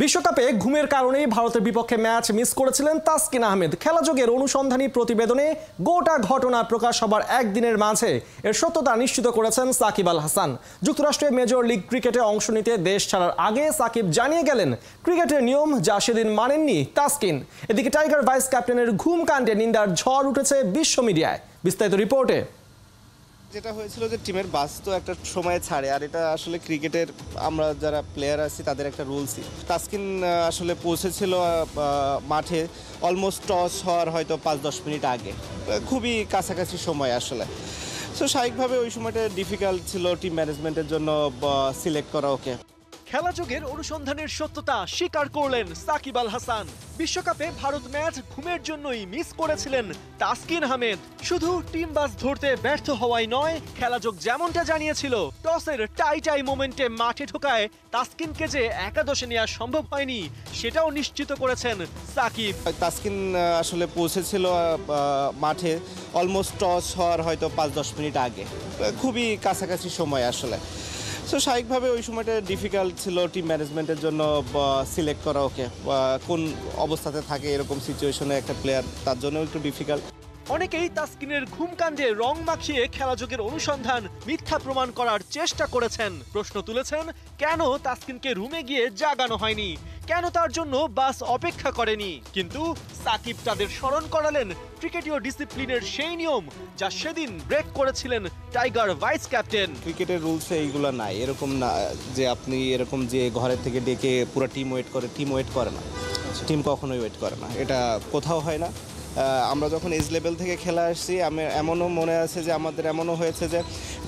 বিশ্বকাপে ঘুমের কারণেই ভারতের বিপক্ষে ম্যাচ মিস করেছিলেন তাসকিন আহমেদ। খেলাযোগের অনুসন্ধানী প্রতিবেদনে গোটা ঘটনা প্রকাশ হবার একদিনের মাঝে এর সত্যতা নিশ্চিত করেছেন সাকিব আল হাসান। যুক্তরাষ্ট্রের মেজর লিগ ক্রিকেটে অংশ নিতে দেশ ছাড়ার আগে সাকিব জানিয়ে গেলেন ক্রিকেটের নিয়ম যা সেদিন মানেননি তাসকিন। এদিকে টাইগার ভাইস ক্যাপ্টেনের ঘুম কাণ্ডে নিন্দার ঝড় উঠেছে বিশ্ব মিডিয়ায়। বিস্তারিত রিপোর্টে। যেটা হয়েছিল যে টিমের বাস তো একটা সময় ছাড়ে, আর এটা আসলে ক্রিকেটের আমরা যারা প্লেয়ার আছি তাদের একটা রুলসই। তাসকিন আসলে পৌঁছেছিল মাঠে অলমোস্ট টস হওয়ার হয়তো 5-10 মিনিট আগে, খুবই কাছাকাছি সময় আসলে। সো স্বাভাবিকভাবে ওই সময়টা ডিফিকাল্ট ছিল টিম ম্যানেজমেন্টের জন্য সিলেক্ট করা ওকে। খেলাযোগের অনুসন্ধানের সত্যতা স্বীকার করলেন সাকিব আল হাসান। বিশ্বকাপে ভারত ম্যাচ ঘুমের জন্যই মিস করেছিলেন তাসকিন আহমেদ। শুধু টিম বাস ধরতে ব্যর্থ হওয়াই নয়, খেলাযোগ যেমনটা জানিয়েছিল টসের টাই মোমেন্টে মাঠে ঢোকায় তাসকিনকে যে একাদশে নেওয়া সম্ভব হয়নি সেটাও নিশ্চিত করেছেন সাকিব। তাসকিন আসলে পৌঁছেছিল মাঠে অলমোস্ট টস হওয়ার হয়তো 5-10 মিনিট আগে, খুবই কাছাকাছি সময় আসলে। সো স্বাভাবিকভাবে ওই সময়টা ডিফিকাল্ট ছিল টিম ম্যানেজমেন্টের জন্য সিলেক্ট করা ওকে। কোন অবস্থাতে থাকে এরকম সিচুয়েশনে একটা প্লেয়ার, তার জন্য একটু ডিফিকাল্ট। অনেকেই তাসকিনের ঘুমকাণ্ডে রং মাখিয়ে খেলাযোগের অনুসন্ধান মিথ্যা প্রমাণ করার চেষ্টা করেছেন। প্রশ্ন তুলেছেন কেন তাসকিনকে রুমে গিয়ে জাগানো হয়নি, কেন তার জন্য বাস অপেক্ষা করেনি। কিন্তু সাকিব তাদের স্মরণ করালেন ক্রিকেটীয় ডিসিপ্লিনের সেই নিয়ম যা সেদিন ব্রেক করেছিলেন টাইগার ভাইস ক্যাপ্টেন। ক্রিকেটের রুলসে এইগুলো নাই, এরকম না যে আপনি এরকম যে ঘরের থেকে ডেকে পুরো টিম ওয়েট করে, টিম ওয়েট করে না, টিম কখনোই ওয়েট করে না, এটা কোথাও হয় না। আমরা যখন এজ লেভেল থেকে খেলা আসছি, এমনও মনে আছে যে আমাদের এমনও হয়েছে যে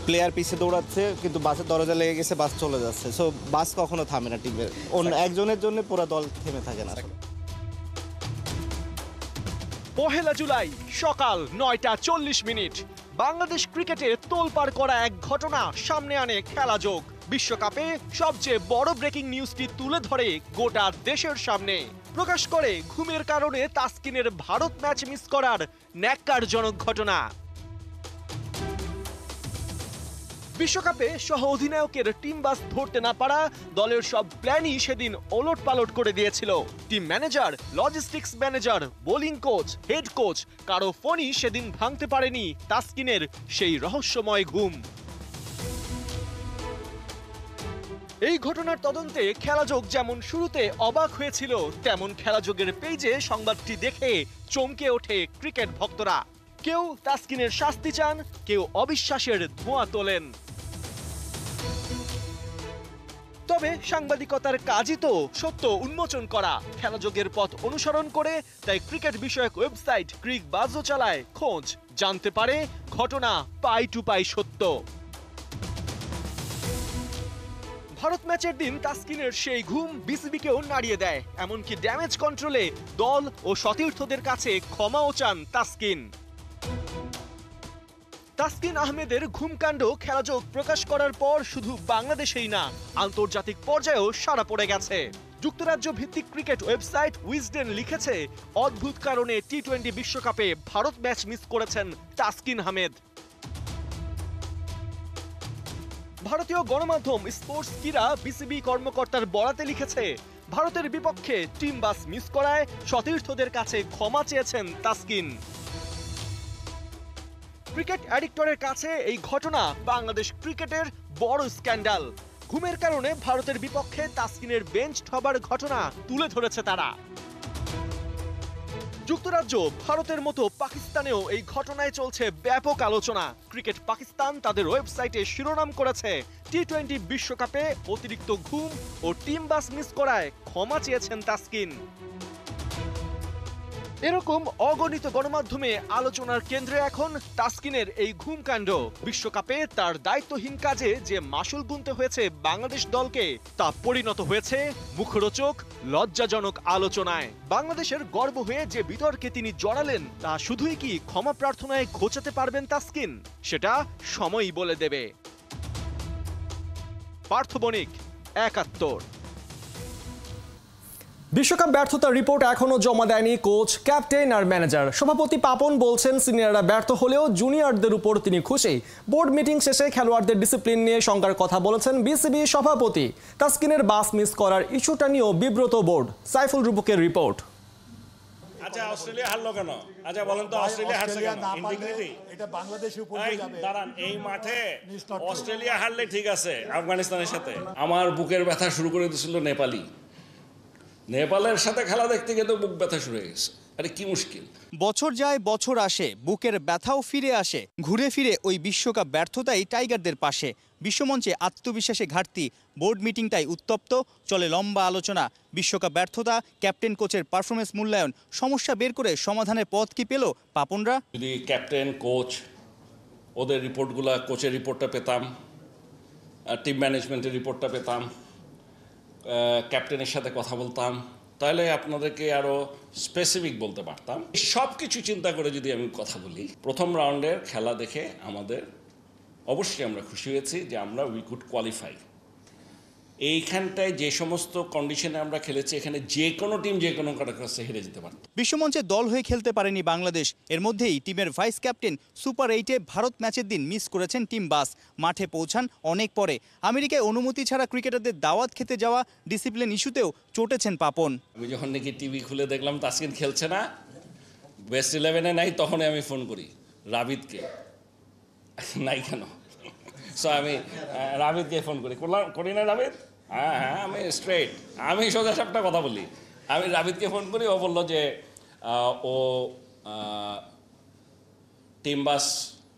প্লেয়ার পিছিয়ে দৌড়াচ্ছে কিন্তু বাসের দরজা লেগে গেছে, বাস চলে যাচ্ছে। সো বাস কখনো থামে না টিমের, অন্য একজনের জন্য পুরো দল থেমে থাকে না। 1 জুলাই সকাল 9:40 বাংলাদেশ ক্রিকেটে তোলপাড় করা এক ঘটনা সামনে আনে খেলাযোগ। বিশ্বকাপে সবচেয়ে বড় ব্রেকিং নিউজটি তুলে ধরে গোটা দেশের সামনে। প্রকাশ করে ঘুমের কারণে তাসকিনের ভারত ম্যাচ মিস করার ন্যাক্কারজনক ঘটনা। বিশ্বকাপে সহ অধিনায়কের টিম বাস ধরতে না পারা দলের সব প্ল্যানই সেদিন ওলটপালট করে দিয়েছিল। Team manager, logistics manager, bowling coach, head coach কারো ফোনই সেদিন ভাঙতে পারেনি তাসকিনের সেই রহস্যময় ঘুম। এই ঘটনার তদন্তে খেলাযোগ যেমন শুরুতে অবাক হয়েছিল, তেমন খেলাযোগের পেজে সংবাদটি দেখে চমকে ওঠে ক্রিকেট ভক্তরা। কেউ তাসকিনের শাস্তি চান, কেউ অবিশ্বাসের ধোঁয়া তোলেন। তবে সাংবাদিকতার কাজই তো সত্য উন্মোচন করা। খেলাযোগের পথ অনুসরণ করে তাই ক্রিকেট বিষয়ক ওয়েবসাইট ক্রিক বাজও চালায় খোঁজ, জানতে পারে ঘটনা পাই টু পাই সত্য। ভারত ম্যাচের দিন তাসকিনের সেই ঘুম বিসিবিকেও নাড়িয়ে দেয়। এমনকি ড্যামেজ কন্ট্রোলে দল ও সতীর্থদের কাছে ক্ষমাও চান তাসকিন। তাসকিন আহমেদের ঘুমকাণ্ড খেলাযোগ প্রকাশ করার পর শুধু বাংলাদেশেই না, আন্তর্জাতিক পর্যায়েও সাড়া পড়ে গেছে। যুক্তরাজ্য ভিত্তিক ক্রিকেট ওয়েবসাইট উইজডেন লিখেছে, অদ্ভুত কারণে টি-20 বিশ্বকাপে ভারত ম্যাচ মিস করেছেন তাসকিন আহমেদ। ভারতীয় গণমাধ্যম স্পোর্টস কিরা বিসিবি কর্মকর্তার বরাতে লিখেছে, ভারতের বিপক্ষে টিম বাস মিস করায় সতীর্থদের কাছে ক্ষমা চেয়েছেন তাসকিন। ক্রিকেট অ্যাডিক্টরের কাছে এই ঘটনা বাংলাদেশ ক্রিকেটের বড় স্ক্যান্ডাল। ঘুমের কারণে ভারতের বিপক্ষে তাসকিনের বেঞ্চ হবার ঘটনা তুলে ধরেছে তারা। যুক্তরাজ্য, ভারতের মতো পাকিস্তানেও এই ঘটনায় চলছে ব্যাপক আলোচনা। ক্রিকেট পাকিস্তান তাদের ওয়েবসাইটে শিরোনাম করেছে, টি-20 বিশ্বকাপে অতিরিক্ত ঘুম ও টিম বাস মিস করায় ক্ষমা চেয়েছেন তাসকিন। এরকম অগণিত গণমাধ্যমে আলোচনার কেন্দ্রে এখন তাসকিনের এই ঘুমকাণ্ড। বিশ্বকাপে তার দায়িত্বহীন কাজে যে মাশুল গুনতে হয়েছে বাংলাদেশ দলকে, তা পরিণত হয়েছে মুখরোচক, লজ্জাজনক আলোচনায়। বাংলাদেশের গর্ব হয়ে যে বিতর্কে তিনি জড়ালেন, তা শুধুই কি ক্ষমা প্রার্থনায় ঘোচাতে পারবেন তাসকিন, সেটা সময়ই বলে দেবে। পার্থ বণিক, ৭১। বিশ্বকাপ ব্যর্থতার রিপোর্ট এখনো জমা দেয়নি কোচ, ক্যাপ্টেন আর ম্যানেজার। সভাপতি পাপন বলছেন সিনিয়ররা ব্যর্থ হলেও জুনিয়রদের উপর তিনি খুশি। বোর্ড মিটিং শেষে খেলোয়াড়দের ডিসিপ্লিন নিয়ে শঙ্কার কথা বলেছেন বিসিবি সভাপতি। তাসকিনের বাস মিস করার ইস্যুটা নিয়েও বিব্রত বোর্ড। সাইফুল রূপকের রিপোর্ট। আচ্ছা, অস্ট্রেলিয়া হারলো কেন? আচ্ছা বলেন তো, অস্ট্রেলিয়া হারছে কেন? ইন্টিগ্রিটি এটা বাংলাদেশের উপর যাবে। দাঁড়ান, এই মাঠে অস্ট্রেলিয়া হারলে ঠিক আছে আফগানিস্তানের সাথে। আমার বুকের ব্যথা শুরু করে দিয়েছিল নেপালের সাথে খেলা দেখতে গিয়ে তো বুক ব্যথা শুরু হয়ে গেছে। আরে কি মুশকিল। বছর যায় বছর আসে, বুকের ব্যথাও ফিরে আসে। ঘুরে ফিরে ওই বিশ্বকাপ ব্যর্থতাই টাইগারদের পাশে। বিশ্বমঞ্চে আত্মবিশ্বাসে ঘাটতি, বোর্ড মিটিংটাই উত্তপ্ত, চলে লম্বা আলোচনা। বিশ্বকাপ ব্যর্থতা, ক্যাপ্টেন কোচের পারফরমেন্স মূল্যায়ন, সমস্যা বের করে সমাধানের পথ কি পেল পাপনরা? যদি ক্যাপ্টেন কোচ ওদের রিপোর্টগুলা, কোচের রিপোর্টটা পেতাম, টিম ম্যানেজমেন্টের রিপোর্টটা পেতাম, ক্যাপ্টেনের সাথে কথা বলতাম, তাহলে আপনাদেরকে আরও স্পেসিফিক বলতে পারতাম। সব কিছু চিন্তা করে যদি আমি কথা বলি, প্রথম রাউন্ডের খেলা দেখে আমাদের অবশ্যই আমরা খুশি হয়েছি যে আমরা উই কুড কোয়ালিফাই। এইখানটায় যে সমস্ত কন্ডিশনে আমরা খেলেছি, এখানে যে কোনো টিম যে কোনো কাছে হেরে যেতে পারত। বিশ্বমঞ্চে দল হয়ে খেলতে পারেনি বাংলাদেশ। এর মধ্যেই টিমের ভাইস ক্যাপ্টেন সুপার 8-এ ভারত ম্যাচের দিন মিস করেছেন টিম বাস। মাঠে পৌঁছান অনেক পরে। আমেরিকায় অনুমতি ছাড়া ক্রিকেটারদের দাওয়াত খেতে যাওয়া, ডিসিপ্লিন ইস্যুতেও চটেছেন পাপন। আমি যখন নাকি টিভি খুলে দেখলাম তাসকিন খেলছে না, বেস্ট 11-এ নাই, তখনই আমি ফোন করি রাবিদকে, নাই কেন? সো আমি রাবিদকে ফোন করি না রাবিদ? হ্যাঁ, আমি স্ট্রেট, আমি সোজা সাপটা কথা বলি। আমি রাবিদকে ফোন করি, ও বললো যে ও টিম বাস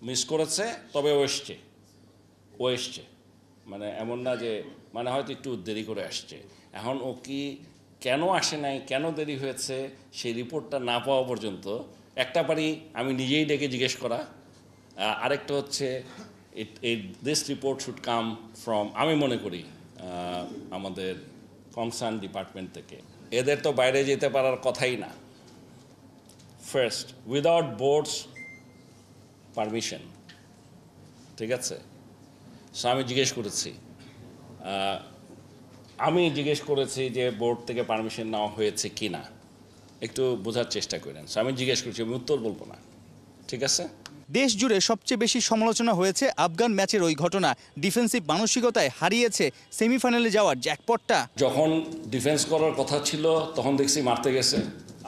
মিস করেছে, তবে ও এসছে। মানে এমন না যে, মানে হয়তো একটু দেরি করে আসছে। এখন ও কি কেন আসে নাই, কেন দেরি হয়েছে, সেই রিপোর্টটা না পাওয়া পর্যন্ত একটা পারি আমি নিজেই ডেকে জিজ্ঞেস করা, আরেকটা হচ্ছে this report should come from, আমি মনে করি আমাদের কনসার্ন ডিপার্টমেন্ট থেকে। এদের তো বাইরে যেতে পারার কথাই না, ফার্স্ট উইদাউট বোর্ডস পারমিশন, ঠিক আছে? সো আমি জিজ্ঞেস করেছি যে বোর্ড থেকে পারমিশন নেওয়া হয়েছে কি না, একটু বোঝার চেষ্টা করেন। সো আমি জিজ্ঞেস করেছি, আমি উত্তর বলবো না, ঠিক আছে? দেশ জুড়ে সবচেয়ে বেশি সমালোচনা হয়েছে আফগান ম্যাচের ওই ঘটনা। ডিফেন্সিভ মানসিকতায় হারিয়েছে সেমিফাইনালে যাওয়ার জ্যাকপটটা। যখন ডিফেন্স করার কথা ছিল তখন দেখছি মারতে গেছে,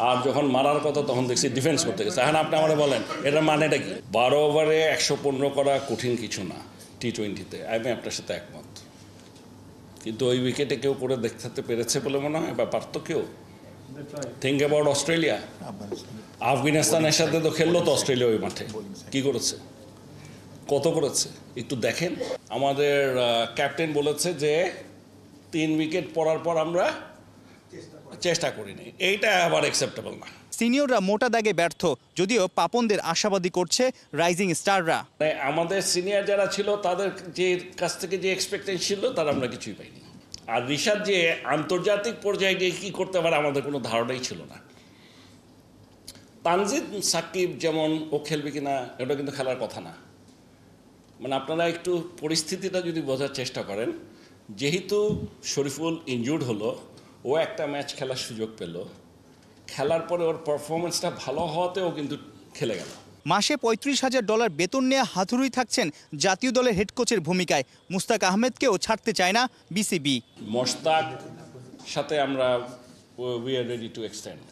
আর যখন মারার কথা তখন দেখছি ডিফেন্স করতে গেছে। এখন আপনি আমাকে বলেন এটার মানেটা কি? 12 ওভারে 115 করা কঠিন কিছু না টি-20-তে, আমি আপনার সাথে একমত। কিন্তু ওই উইকেটে কেউ করে দেখতে পেরেছে বলে মনে হয়, বা পারত কেউ? থিঙ্ক অ্যাবাউট অস্ট্রেলিয়া, আফগানিস্তানের সাথে তো খেললো তো অস্ট্রেলিয়া ওই মাঠে, কি করেছে, কত করেছে একটু দেখেন। আমাদের ক্যাপ্টেন বলেছে যে 3 উইকেট পড়ার পর আমরা চেষ্টা করিনি, এইটা আবার অ্যাকসেপ্টেবল না। সিনিয়ররা মোটা দাগে ব্যর্থ, যদিও পাপনদের আশাবাদী করছে রাইজিং স্টাররা। আমাদের সিনিয়র যারা ছিল তাদের যে কাছ থেকে যে এক্সপেকটেশন ছিল তার আমরা কিছুই পাইনি। আর রিশাদ যে আন্তর্জাতিক পর্যায়ে গিয়ে কী করতে পারে আমাদের কোনো ধারণাই ছিল না। তানজিদ সাকিব যেমন ও খেলবে কিনা এটা কিন্তু খেলার কথা না। মানে আপনারা একটু পরিস্থিতিটা যদি বোঝার চেষ্টা করেন, যেহেতু শরীফুল ইনজুর্ড হলো, ও একটা ম্যাচ খেলার সুযোগ পেল, খেলার পরে ওর পারফরমেন্সটা ভালো হওয়াতেও কিন্তু খেলে গেল। মাসে $35,000 বেতন নিয়ে হাতুড়ি থাকছেন জাতীয় দলের হেড কোচের ভূমিকায়। মুস্তাক আহমেদকেও ছাড়তে চায় না বিসিবি। মোস্তাক সাথে আমরা we are ready to extend,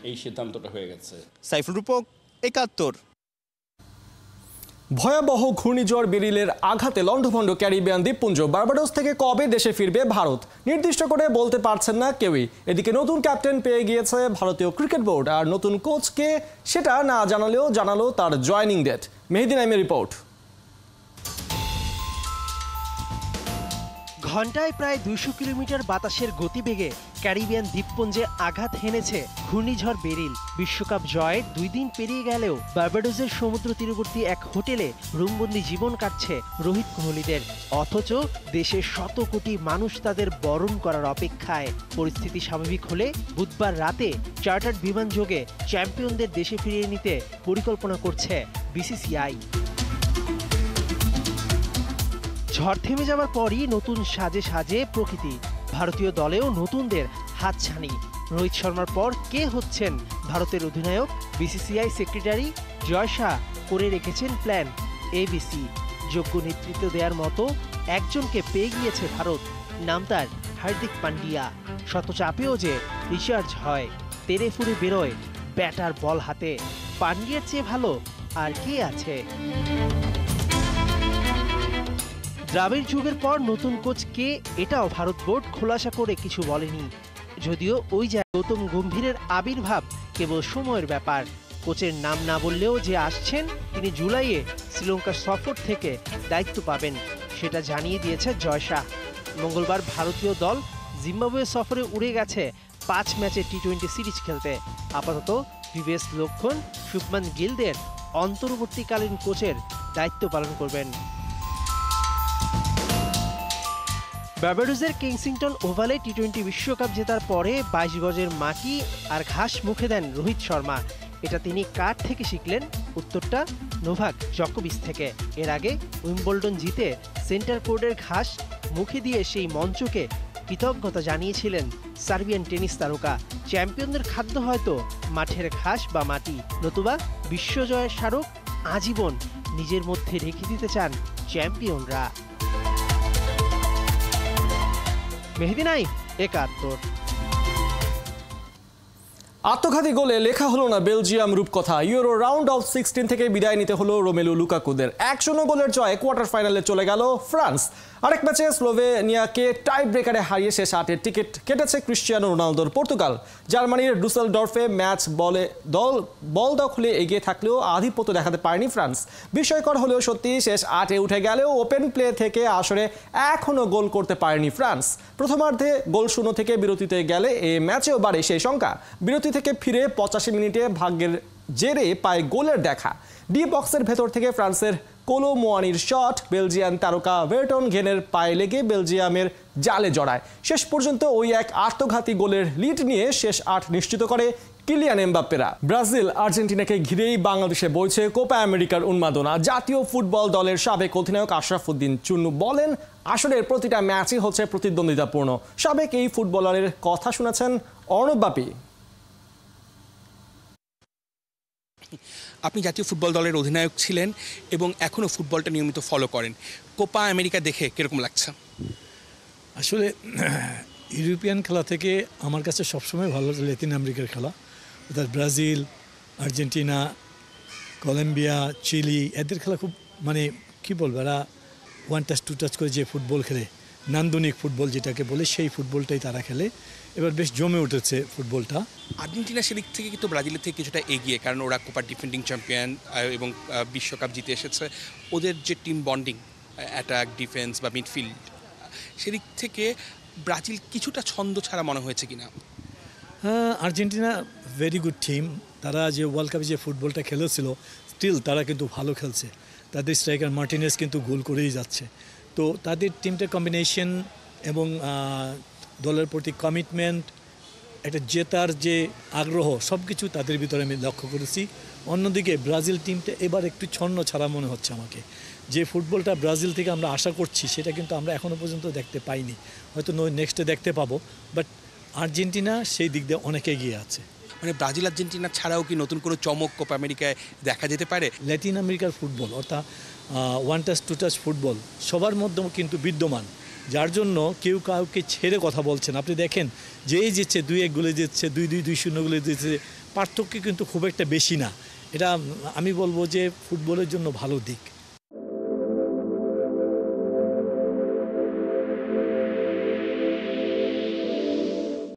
এই সিদ্ধান্তটা হয়ে গেছে। সাইফুল রূপক, 71। ভয়াবহ ঘূর্ণিঝড় বেরিলের আঘাতে লণ্ডভণ্ড ক্যারিবিয়ান দ্বীপপুঞ্জ। বার্বাডোস থেকে কবে দেশে ফিরবে ভারত নির্দিষ্ট করে বলতে পারছেন না কেউই। এদিকে নতুন ক্যাপ্টেন পেয়ে গিয়েছে ভারতীয় ক্রিকেট বোর্ড, আর নতুন কোচকে সেটা না জানালো তার জয়নিং ডেট। মেহেদী নাইমের রিপোর্ট। ঘন্টায় প্রায় 200 কিলোমিটার বাতাসের গতিবেগে ক্যারিবিয়ান দ্বীপপুঞ্জে আঘাত হেনেছে ঘূর্ণিঝড় বেরিল। বিশ্বকাপ জয়ের 2 দিন পেরিয়ে গেলেও বার্বাডোসের সমুদ্র তীরবর্তী এক হোটেলে রুমবন্দি জীবন কাটছে রোহিত কোহলিদের। অথচ দেশের শত কোটি মানুষ তাদের বরণ করার অপেক্ষায়। পরিস্থিতি স্বাভাবিক হলে বুধবার রাতে চার্টার্ড বিমান যোগে চ্যাম্পিয়নদের দেশে ফিরিয়ে নিতে পরিকল্পনা করছে বিসিসিআই। ঝড় থেমে যাওয়ার পরই নতুন সাজে প্রকৃতি। ভারতীয় দলেও নতুনদের হাতছানি। রোহিত শর্মার পর কে হচ্ছেন ভারতের অধিনায়ক? বিসিসিআই সেক্রেটারি জয় শাহ করে রেখেছেন প্ল্যান ABC। যোগ্য নেতৃত্ব দেওয়ার মতো একজনকে পেয়ে গিয়েছে ভারত। নাম তার হার্দিক পান্ডিয়া। শত চাপেও যে রিচার্জ হয়, তেরে ফুরে বেরোয় ব্যাটার বল হাতে। পান্ডিয়ার চেয়ে ভালো আর কে আছে? দ্রাবিড় যুগের পর নতুন কোচ কে, এটাও ভারত বোর্ড খোলাসা করে কিছু বলেনি। যদিও ওই জায়গায় গৌতম গম্ভীরের আবির্ভাব কেবল সময়ের ব্যাপার। কোচের নাম না বললেও যে আসছেন তিনি জুলাইয়ে শ্রীলঙ্কা সফর থেকে দায়িত্ব পাবেন, সেটা জানিয়ে দিয়েছে জয় শাহ। মঙ্গলবার ভারতীয় দল জিম্বাবুয়ে সফরে উড়ে গেছে 5 ম্যাচের টি20 সিরিজ খেলতে। আপাতত ভিভিএস লক্ষণ শুভমান গিলদের অন্তর্বর্তীকালীন কোচের দায়িত্ব পালন করবেন। বার্বাডোসের কিংসিংটন ওভালে টি20 বিশ্বকাপ জেতার পরে 22 গজের মাটি আর ঘাস মুখে দেন রোহিত শর্মা। এটা তিনি কার থেকে শিখলেন? উত্তরটা নোভাক জকোভিচ থেকে। এর আগে উইম্বলডন জিতে সেন্টার কোর্টের ঘাস মুখে দিয়ে সেই মঞ্চকে কৃতজ্ঞতা জানিয়েছিলেন সার্বিয়ান টেনিস তারকা। চ্যাম্পিয়নদের খাদ্য হয়তো মাঠের ঘাস বা মাটি, নতুবা বিশ্বজয়ের স্মারক আজীবন নিজের মধ্যে রেখে দিতে চান চ্যাম্পিয়নরা। মেহেদী নাইম, একাত্তর। আত্মঘাতী গোলে লেখা হলো না বেলজিয়াম রূপকথা। ইউরো রাউন্ড অফ 16 থেকে বিদায় নিতে হলো রোমেলু লুকাকুদের। 1-0 গোলের জয়ে কোয়ার্টার ফাইনালে চলে গেল ফ্রান্স। আরেক ম্যাচে স্লোভেনিয়াকে টাই ব্রেকারে হারিয়ে শেষ 8-এর টিকিট কেটেছে ক্রিশ্চিয়ানো রোনালদোর পর্তুগাল। জার্মানির ডুসেলডর্ফে ম্যাচ বল দখলে এগিয়ে থাকলেও আধিপত্য দেখাতে পারেনি ফ্রান্স। বিস্ময়কর হলেও সত্যি, শেষ 8-এ উঠে গেলেও ওপেন প্লে থেকে আসরে এখনও গোল করতে পারেনি ফ্রান্স। প্রথমার্ধে গোল শূন্য থেকে বিরতিতে গেলে এ ম্যাচেও বাড়ে সেই সংখ্যা। বিরতি থেকে ফিরে 85 মিনিটে ভাগ্যের জেরে পায় গোলের দেখা। ডি বক্সের ভেতর থেকে ফ্রান্সের কোলো মোয়ানির শট বেলজিয়ান তারকা ভের্টন ঘেনের পায়ে লেগে বেলজিয়ামের জালে জড়ায়। শেষ পর্যন্ত ওই এক আত্মঘাতী গোলের লিড নিয়ে শেষ 8 নিশ্চিত করে কিলিয়ান এমবাপ্পেরা। ব্রাজিল আর্জেন্টিনাকে ঘিরেই বাংলাদেশে বইছে কোপা আমেরিকার উন্মাদনা। জাতীয় ফুটবল দলের সাবেক অধিনায়ক আশরাফ উদ্দিন চুন্নু বলেন, আসলে প্রতিটা ম্যাচই হচ্ছে প্রতিদ্বন্দ্বিতাপূর্ণ। সাবেক এই ফুটবলারের কথা শুনেছেন অর্ণব বাপি। আপনি জাতীয় ফুটবল দলের অধিনায়ক ছিলেন এবং এখনও ফুটবলটা নিয়মিত ফলো করেন। কোপা আমেরিকা দেখে কীরকম লাগছে? আসলে ইউরোপিয়ান খেলা থেকে আমার কাছে সবসময় ভালো লাগে ল্যাটিন আমেরিকার খেলা, অর্থাৎ ব্রাজিল, আর্জেন্টিনা, কলম্বিয়া, চিলি, এদের খেলা খুব কি বলবো, এরা 1 টাচ 2 টাচ করে যে ফুটবল খেলে, নান্দনিক ফুটবল যেটাকে বলে, সেই ফুটবলটাই তারা খেলে। এবার বেশ জমে উঠেছে ফুটবলটা। আর্জেন্টিনা সেদিক থেকে কিন্তু ব্রাজিলের থেকে কিছুটা এগিয়ে, কারণ ওরা কোপার ডিফেন্ডিং চ্যাম্পিয়ন এবং বিশ্বকাপ জিতে এসেছে। ওদের যে টিম বন্ডিং, অ্যাটাক, ডিফেন্স বা মিডফিল্ড, সেদিক থেকে ব্রাজিল কিছুটা ছন্দ ছাড়া মনে হয়েছে কিনা? হ্যাঁ, আর্জেন্টিনা ভেরি গুড টিম। তারা যে ওয়ার্ল্ড কাপে যে ফুটবলটা খেলেছিল, স্টিল তারা কিন্তু ভালো খেলছে। তাদের স্ট্রাইকার মার্টিনেস কিন্তু গোল করেই যাচ্ছে। তো তাদের টিমটা কম্বিনেশন এবং দলের প্রতি কমিটমেন্ট, একটা জেতার যে আগ্রহ, সব কিছু তাদের ভিতরে আমি লক্ষ্য করেছি। অন্যদিকে ব্রাজিল টিমটা এবার একটু ছন্ন ছাড়া মনে হচ্ছে আমাকে। যে ফুটবলটা ব্রাজিল থেকে আমরা আশা করছি সেটা কিন্তু আমরা এখনও পর্যন্ত দেখতে পাইনি, হয়তো নেক্সটে দেখতে পাবো। বাট আর্জেন্টিনা সেই দিক দিয়ে অনেক এগিয়ে আছে। ব্রাজিল আর্জেন্টিনা ছাড়াও কি নতুন কোনো চমক কোপা আমেরিকায় দেখা যেতে পারে? ল্যাটিন আমেরিকার ফুটবল, অর্থাৎ 1 টাচ 2 টাচ ফুটবল সবার মধ্যে কিন্তু বিদ্যমান, যার জন্য কেউ কাউকে ছেড়ে কথা বলছেন। আপনি দেখেন যেই জিতছে 2-1 গোলে জিতছে, 2-2, 2-0 গোলে জিতছে, পার্থক্য কিন্তু খুব একটা বেশি না। এটা আমি বলবো যে ফুটবলের জন্য ভালো দিক।